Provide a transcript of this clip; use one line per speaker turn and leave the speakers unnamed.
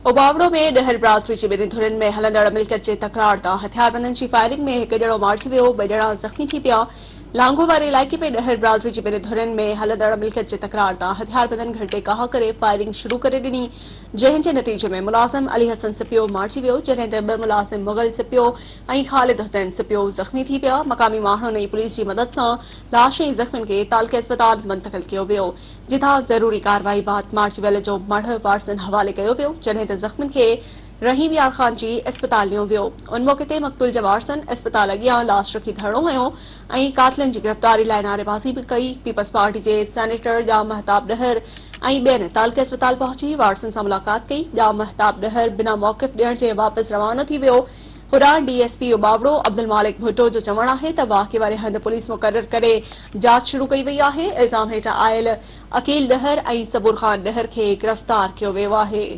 उबावड़ो में डहर बरादरी जी ॿिनि धुरनि में हलंदड़ मिल्कियत जे तकरार तां हथियारबंदनि जी फायरिंग में हिकु ॼणो मारिजी वियो, ॿ ॼणा ज़ख़्मी थी पिया। लांघो वारे इलाइक़े में डहर बरादरी जी ॿिनि धुरनि में हलंदड़ मिल्कियत जे तकरार तां हथियारबंदनि घंटे काह करे फायरिंग शुरू करे ॾिनी, जंहिं जे नतीजे में मुलाज़िम अली हसन सिपियो मारिजी वियो, जॾहिं त ॿ मुलाज़िम मुग़ल सिपियो ऐं ख़ालिद हुसैन सिपियो ज़ख़्मी थी पिया। मक़ामी माण्हुनि ऐं पुलिस जी मदद सां लाश ऐं ज़ख़्मियुनि खे तालके अस्पताल मुंतक़िल कयो वियो, जिथां ज़रूरी कार्रवाई बाद मारिजी वियल जो मढ़ वारसनि हवाले कयो वियो, जॾहिं त ज़ख़्मियुनि खे रहीम यार ख़ान जी अस्पताल लियो वियो। उन मौक़े ते मक़तूल जा वारसनि अस्पताल अॻियां लाश रखी धरणो हयो ऐं कातिलनि जी गिरफ़्तारी लाइ नारेबाज़ी बि कई। पीपल्स पार्टी जे सेनेटर ॼाम महताब डहर ऐं ॿियनि तालके अस्पताल पहुची वारसनि सां मुलाक़ात कई। ॼाम महताब डहर बिना मौक़िफ़ ॾियण जे वापसि रवानो थी वियो। हुरान डीएसपी उबावड़ो अब्दुल मालिक भुट्टो जो चवणु आहे त वाक़े वारे हंधि पुलिस मुक़रर करे जांच शुरू कई वई आहे। इल्ज़ाम हेठां आयल अकील डहर ऐं सबूर ख़ान डहर खे गिरफ़्तार कयो वियो आहे।